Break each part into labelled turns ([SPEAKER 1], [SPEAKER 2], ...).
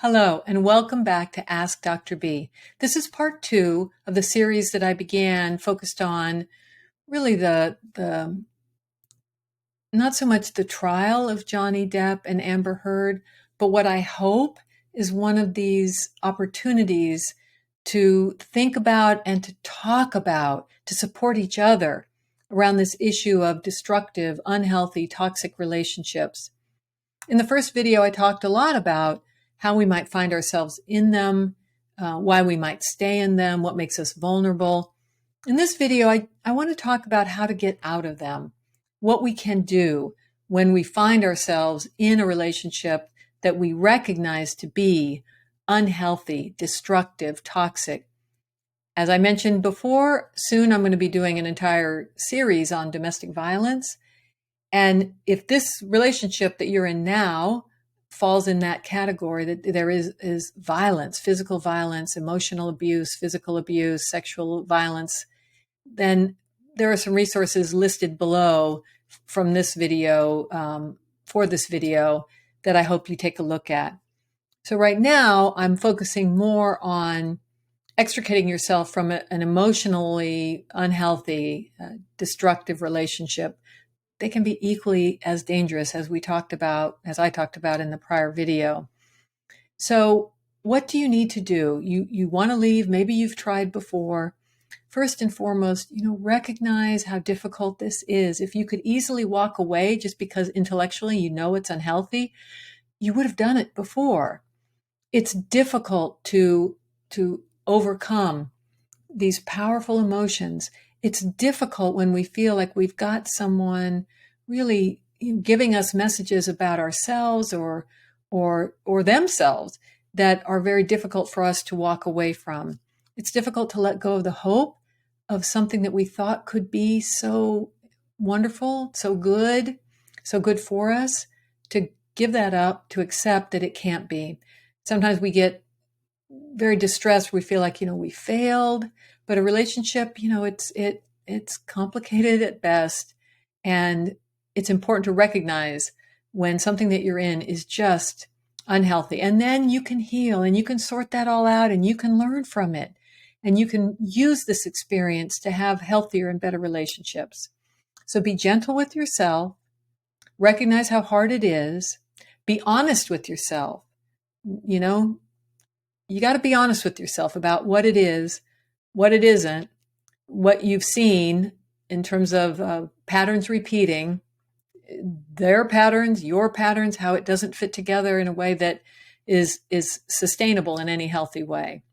[SPEAKER 1] Hello, and welcome back to Ask Dr. B. This is part 2 of the series that I began focused on really the not so much the trial of Johnny Depp and Amber Heard, but what I hope is one of these opportunities to think about and to talk about, to support each other around this issue of destructive, unhealthy, toxic relationships. In the first video, I talked a lot about how we might find ourselves in them, why we might stay in them, what makes us vulnerable. In this video, I want to talk about how to get out of them, what we can do when we find ourselves in a relationship that we recognize to be unhealthy, destructive, toxic. As I mentioned before, soon I'm going to be doing an entire series on domestic violence. And if this relationship that you're in now falls in that category, that there is violence, physical violence, emotional abuse, physical abuse, sexual violence, then there are some resources listed below from this video, for this video, that I hope you take a look at. So right now, I'm focusing more on extricating yourself from an emotionally unhealthy, destructive relationship. They can be equally as dangerous as I talked about in the prior video. So what do you need to do? You want to leave. Maybe you've tried before. First and foremost, recognize how difficult this is. If you could easily walk away just because intellectually you know it's unhealthy, you would have done it before. It's difficult to overcome these powerful emotions. It's difficult when we feel like we've got someone really giving us messages about ourselves or themselves that are very difficult for us to walk away from. It's difficult to let go of the hope of something that we thought could be so wonderful, so good for us, to give that up, to accept that it can't be. Sometimes we get very distressed. We feel like, we failed, but a relationship, it's complicated at best. And it's important to recognize when something that you're in is just unhealthy. And then you can heal and you can sort that all out and you can learn from it. And you can use this experience to have healthier and better relationships. So be gentle with yourself, recognize how hard it is, be honest with yourself. You got to be honest with yourself about what it is, what it isn't, what you've seen in terms of patterns repeating, their patterns, your patterns, how it doesn't fit together in a way that is sustainable in any healthy way.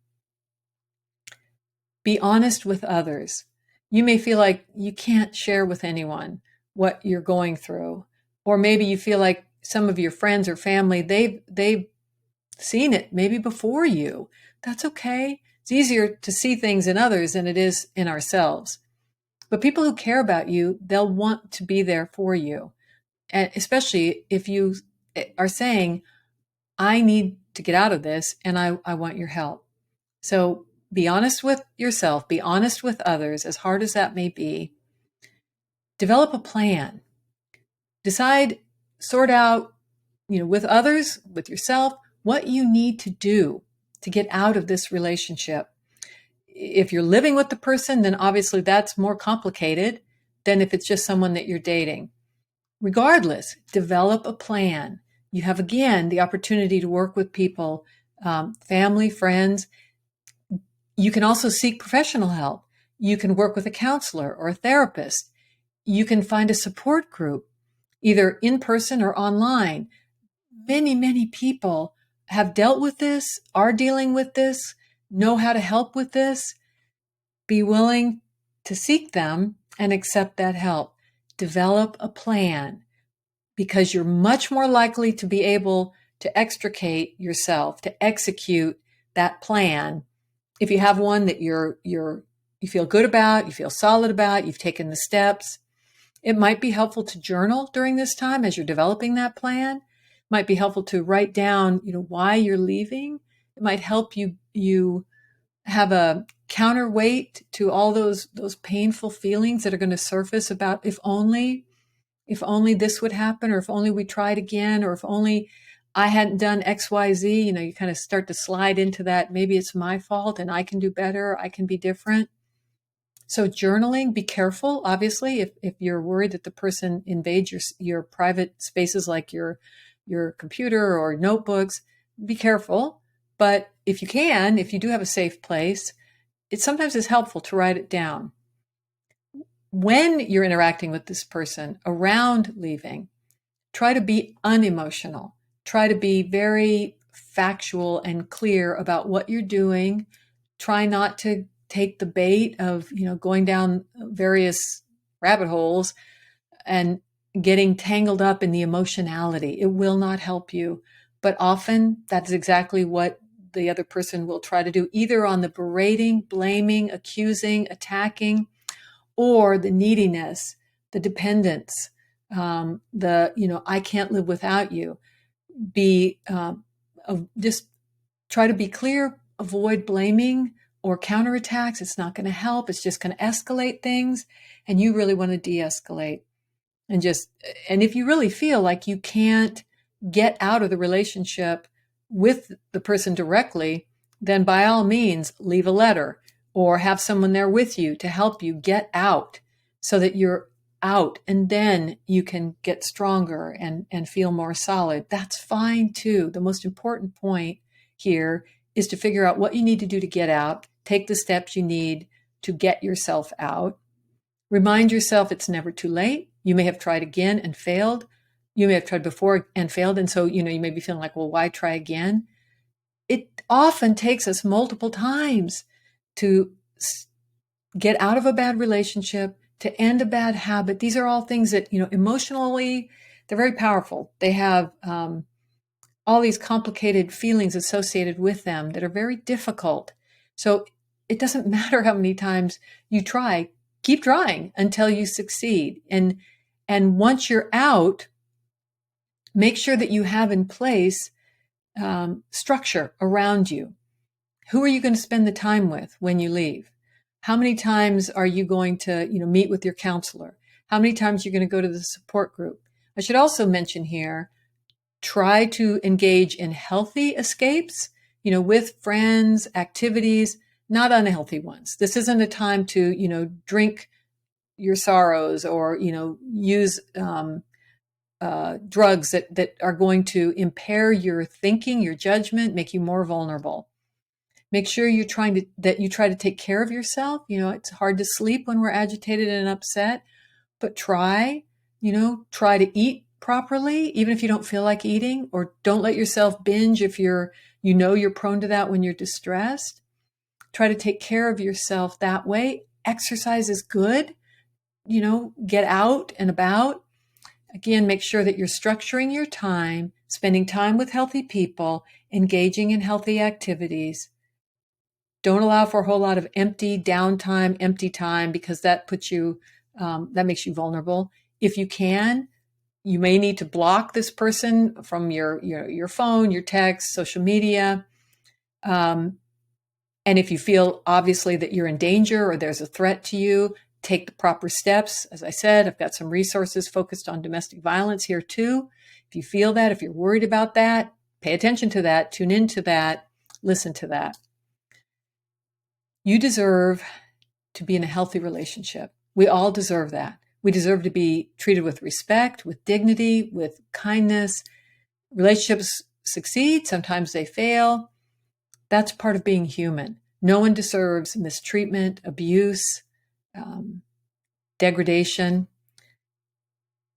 [SPEAKER 1] Be honest with others. You may feel like you can't share with anyone what you're going through, or maybe you feel like some of your friends or family, they've seen it maybe before you. That's okay. It's easier to see things in others than it is in ourselves. But people who care about you, they'll want to be there for you. And especially if you are saying, I need to get out of this and I want your help. So be honest with yourself, be honest with others, as hard as that may be. Develop a plan. Decide, sort out, with others, with yourself, what you need to do to get out of this relationship. If you're living with the person, then obviously that's more complicated than if it's just someone that you're dating. Regardless, develop a plan. You have, again, the opportunity to work with people, family, friends. You can also seek professional help. You can work with a counselor or a therapist. You can find a support group, either in person or online. Many, many people have dealt with this, are dealing with this, know how to help with this. Be willing to seek them and accept that help. Develop a plan, because you're much more likely to be able to extricate yourself, to execute that plan, if you have one that you feel good about, you feel solid about, you've taken the steps. It might be helpful to journal during this time as you're developing that plan. It might be helpful to write down, why you're leaving. It might help you have a counterweight to all those painful feelings that are going to surface about if only this would happen, or if only we tried again, or if only I hadn't done XYZ, you kind of start to slide into that. Maybe it's my fault and I can do better. I can be different. So journaling, be careful. Obviously, if you're worried that the person invades your private spaces like your computer or notebooks, be careful. But if you do have a safe place, it sometimes is helpful to write it down. When you're interacting with this person around leaving, try to be unemotional. Try to be very factual and clear about what you're doing. Try not to take the bait of, going down various rabbit holes and getting tangled up in the emotionality. It will not help you. But often that's exactly what the other person will try to do, either on the berating, blaming, accusing, attacking, or the neediness, the dependence, I can't live without you. Just try to be clear, avoid blaming or counterattacks. It's not going to help. It's just going to escalate things. And you really want to de-escalate. And if you really feel like you can't get out of the relationship with the person directly, then by all means, leave a letter or have someone there with you to help you get out so that you're out, and then you can get stronger and feel more solid. That's fine too. The most important point here is to figure out what you need to do to get out, take the steps you need to get yourself out. Remind yourself it's never too late. You may have tried again and failed. You may have tried before and failed. And so, you may be feeling like, well, why try again? It often takes us multiple times to get out of a bad relationship, to end a bad habit. These are all things that, emotionally, they're very powerful. They have all these complicated feelings associated with them that are very difficult. So it doesn't matter how many times you try. Keep trying until you succeed. And once you're out, make sure that you have in place structure around you. Who are you going to spend the time with when you leave? How many times are you going to, meet with your counselor? How many times are you going to go to the support group? I should also mention here, try to engage in healthy escapes, with friends, activities, not unhealthy ones. This isn't a time to, drink your sorrows or, use drugs that are going to impair your thinking, your judgment, make you more vulnerable. Make sure you try to take care of yourself. It's hard to sleep when we're agitated and upset, but try to eat properly, even if you don't feel like eating, or don't let yourself binge if you're prone to that when you're distressed. Try to take care of yourself that way. Exercise is good. Get out and about. Again, make sure that you're structuring your time, spending time with healthy people, engaging in healthy activities. Don't allow for a whole lot of empty downtime, empty time, because that puts you, that makes you vulnerable. If you can, you may need to block this person from your phone, your text, social media. And if you feel obviously that you're in danger or there's a threat to you, take the proper steps. As I said, I've got some resources focused on domestic violence here too. If you feel that, if you're worried about that, pay attention to that, tune into that, listen to that. You deserve to be in a healthy relationship. We all deserve that. We deserve to be treated with respect, with dignity, with kindness. Relationships succeed. Sometimes they fail. That's part of being human. No one deserves mistreatment, abuse, degradation.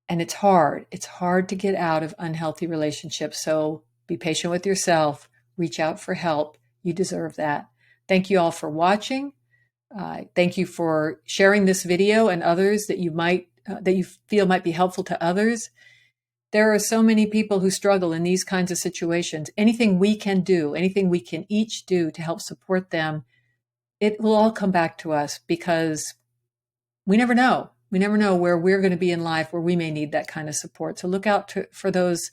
[SPEAKER 1] And it's hard. It's hard to get out of unhealthy relationships. So be patient with yourself. Reach out for help. You deserve that. Thank you all for watching. Thank you for sharing this video and others that you feel might be helpful to others. There are so many people who struggle in these kinds of situations. Anything we can do, anything we can each do to help support them, it will all come back to us, because we never know. We never know where we're going to be in life, where we may need that kind of support. So look out for those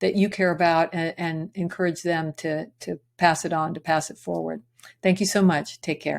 [SPEAKER 1] that you care about and encourage them to pass it on, to pass it forward. Thank you so much. Take care.